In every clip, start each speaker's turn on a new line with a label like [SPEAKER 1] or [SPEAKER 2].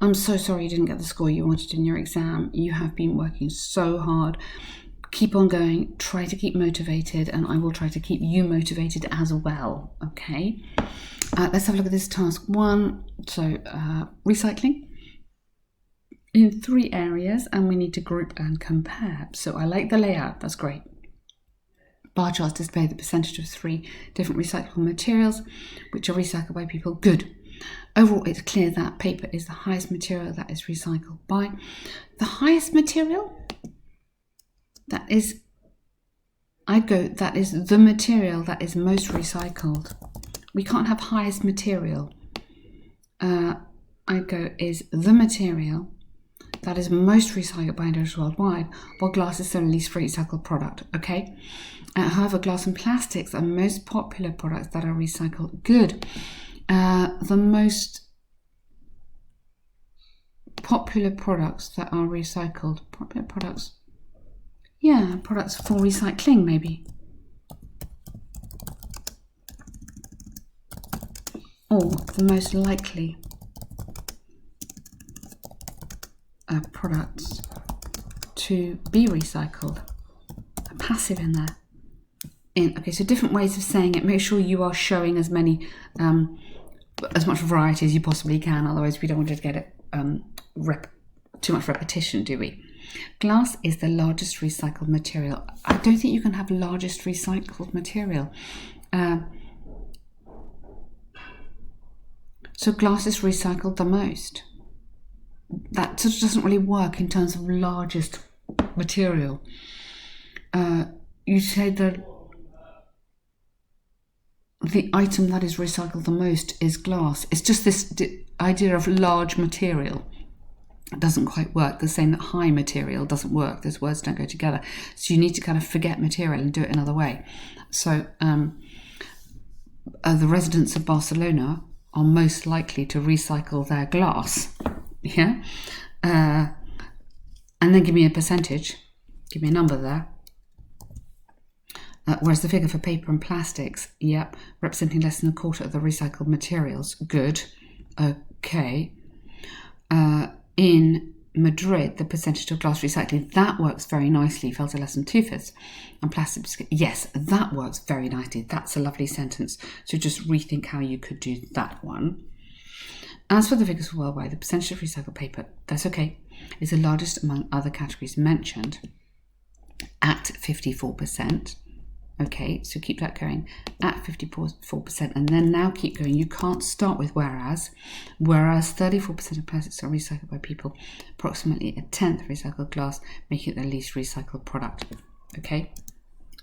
[SPEAKER 1] I'm so sorry you didn't get the score you wanted in your exam. You have been working so hard. Keep on going, try to keep motivated, and I will try to keep you motivated as well, okay? Let's have a look at this task 1. So, recycling in 3 areas, and we need to group and compare. So I like the layout, that's great. Bar charts display the percentage of 3 different recyclable materials which are recycled by people. Good. Overall, it's clear that paper is the highest material that is recycled by. The highest material? That is the material that is most recycled. We can't have highest material. I'd go is the material that is most recycled by individuals worldwide, while glass is the least recycled product, okay? However, glass and plastics are most popular products that are recycled. Good. The most popular products that are recycled. Popular products. Yeah, products for recycling, maybe. Or the most likely products to be recycled. A passive in there. Okay, so different ways of saying it. Make sure you are showing as much variety as you possibly can. Otherwise, we don't want to get it too much repetition, do we? Glass is the largest recycled material. I don't think you can have largest recycled material. So glass is recycled the most. That sort of doesn't really work in terms of largest material. You say that the item that is recycled the most is glass. It's just this idea of large material. It doesn't quite work. The same that high material doesn't work. Those words don't go together. So you need to kind of forget material and do it another way. So the residents of Barcelona are most likely to recycle their glass. Yeah? And then give me a percentage. Give me a number there. Whereas the figure for paper and plastics, yep, representing less than a quarter of the recycled materials. Good. Okay. In Madrid, the percentage of glass recycling, that works very nicely, fell to less than 2/5. And plastic, yes, that works very nicely. That's a lovely sentence. So just rethink how you could do that one. As for the figures for worldwide, the percentage of recycled paper, that's okay, is the largest among other categories mentioned at 54%. Okay, so keep that going at 54%, and then now keep going. You can't start with whereas. Whereas 34% of plastics are recycled by people, approximately a tenth recycled glass, making it the least recycled product. Okay,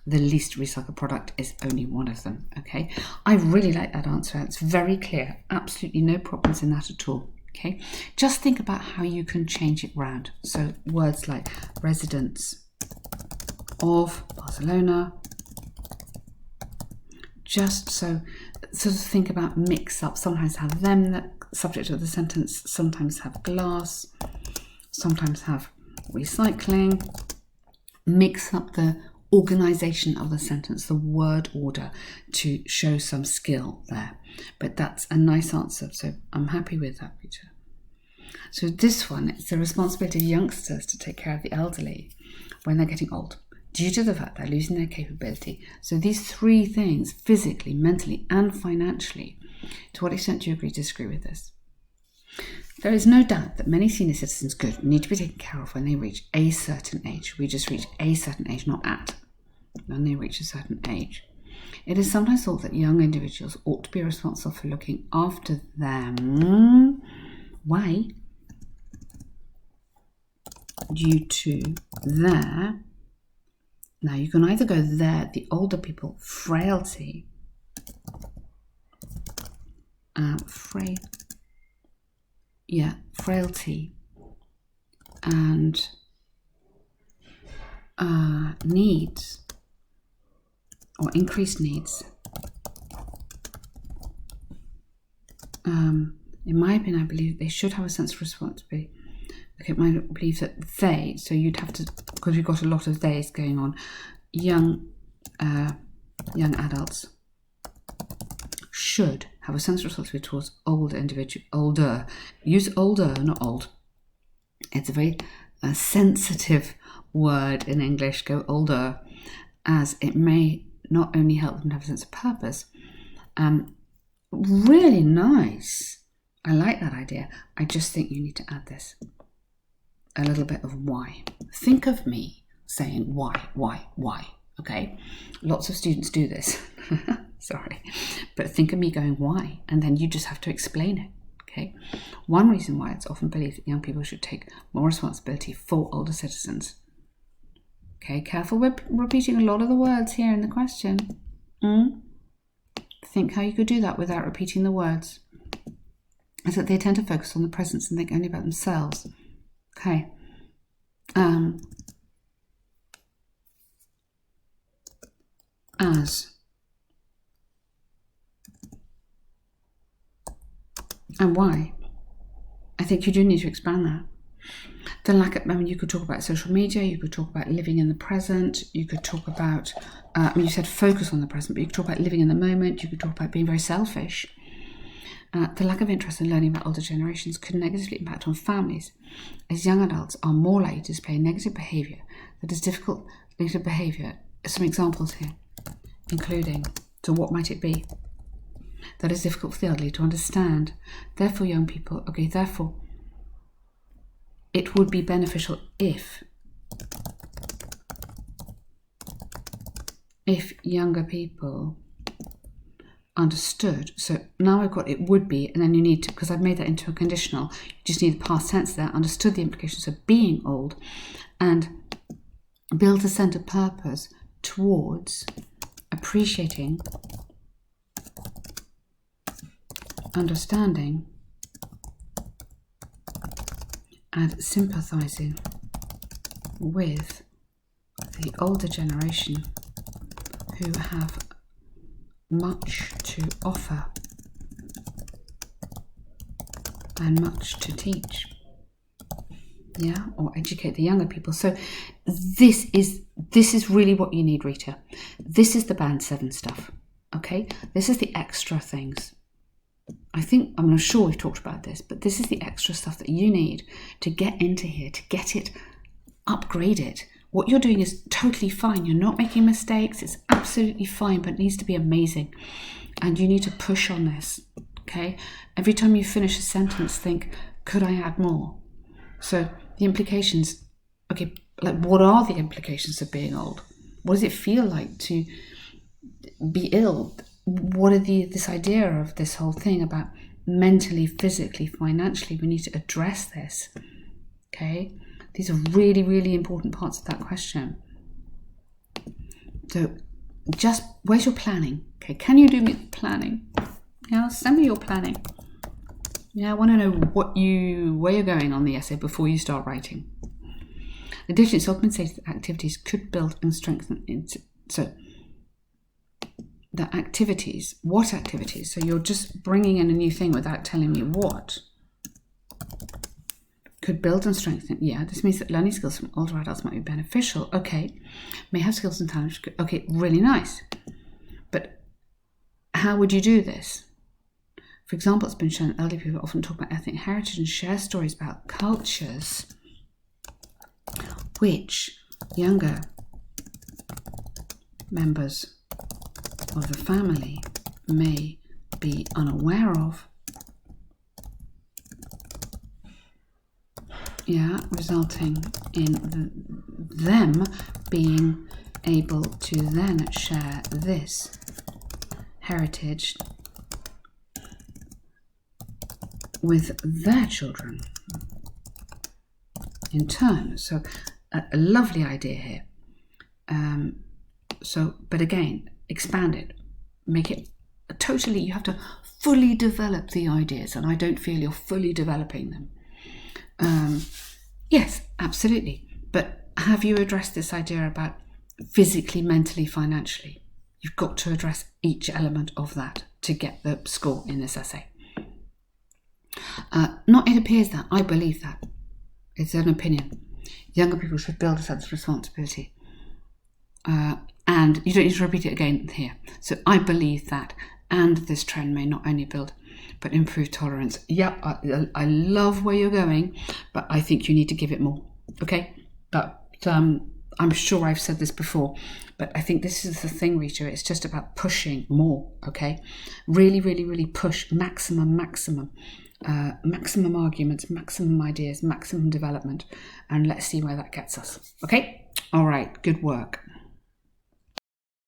[SPEAKER 1] the least recycled product is only one of them. Okay, I really like that answer. It's very clear. Absolutely no problems in that at all. Okay, just think about how you can change it round. So words like residents of Barcelona. Just so sort of think about mix up. Sometimes have them, the subject of the sentence, sometimes have glass, sometimes have recycling. Mix up the organization of the sentence, the word order, to show some skill there. But that's a nice answer, so I'm happy with that, Rita. So this one, it's the responsibility of youngsters to take care of the elderly when they're getting old, due to the fact they're losing their capability. So these 3 things, physically, mentally, and financially, to what extent do you agree to disagree with this? There is no doubt that many senior citizens need to be taken care of when they reach a certain age. We just reach a certain age, not at. When they reach a certain age. It is sometimes thought that young individuals ought to be responsible for looking after them. Why? Due to their... Now, you can either go there, the older people, frailty, frailty, and needs, or increased needs. In my opinion, I believe they should have a sense of responsibility. Okay, I believe that they, so you'd have to, because we've got a lot of theys going on, young adults should have a sense of responsibility towards older. Use older, not old. It's a very sensitive word in English, go older, as it may not only help them to have a sense of purpose. Really nice. I like that idea. I just think you need to add this. A little bit of why. Think of me saying why, okay? Lots of students do this. Sorry. But think of me going why, and then you just have to explain it, okay? One reason why it's often believed that young people should take more responsibility for older citizens. Okay, careful, we're repeating a lot of the words here in the question. Think how you could do that without repeating the words. Is that they tend to focus on the present and think only about themselves. Okay. As. And why? I think you do need to expand that. The lack of, you could talk about social media, you could talk about living in the present, you could talk about, you said focus on the present, but you could talk about living in the moment, you could talk about being very selfish. The lack of interest in learning about older generations could negatively impact on families, as young adults are more likely to display negative behaviour that is difficult. Negative behaviour, some examples here, including, so what might it be? That is difficult for the elderly to understand. Therefore, young people, therefore, it would be beneficial if younger people understood. So now I've got it would be, and then you need to, because I've made that into a conditional, you just need the past tense there, understood the implications of being old, and build a sense of purpose towards appreciating, understanding, and sympathizing with the older generation who have much to offer and much to teach. Yeah, or educate the younger people. So this is really what you need, Rita. This is the band 7 stuff. Okay, this is the extra things. I'm not sure we've talked about this, but this is the extra stuff that you need to get into here, to get it upgraded. What you're doing is totally fine. You're not making mistakes. It's absolutely fine, but it needs to be amazing. And you need to push on this, okay? Every time you finish a sentence, think, could I add more? So the implications, like what are the implications of being old? What does it feel like to be ill? What are this idea of this whole thing about mentally, physically, financially? We need to address this, okay? These are really, really important parts of that question. So just, where's your planning? Okay, can you do me planning? Yeah, send me your planning. Yeah, I want to know where you're going on the essay before you start writing. Additionally, it's often said that activities could build and strengthen it. So the activities, what activities? So you're just bringing in a new thing without telling me what. Could build and strengthen. Yeah, this means that learning skills from older adults might be beneficial. Okay, may have skills and talents. Okay, really nice. But how would you do this? For example, it's been shown that elderly people often talk about ethnic heritage and share stories about cultures which younger members of the family may be unaware of. Yeah, resulting in them being able to then share this heritage with their children in turn. So a lovely idea here. But again, expand it, make it totally, you have to fully develop the ideas, and I don't feel you're fully developing them. Yes, absolutely. But have you addressed this idea about physically, mentally, financially? You've got to address each element of that to get the score in this essay. Not it appears that, I believe that. It's an opinion. Younger people should build a sense of responsibility. And you don't need to repeat it again here. So I believe that and this trend may not only build but improve tolerance. Yeah, I love where you're going, but I think you need to give it more. Okay, but I'm sure I've said this before, but I think this is the thing, Rita. It's just about pushing more. Okay, really, really, really push maximum arguments, maximum ideas, maximum development, and let's see where that gets us. Okay, all right, good work.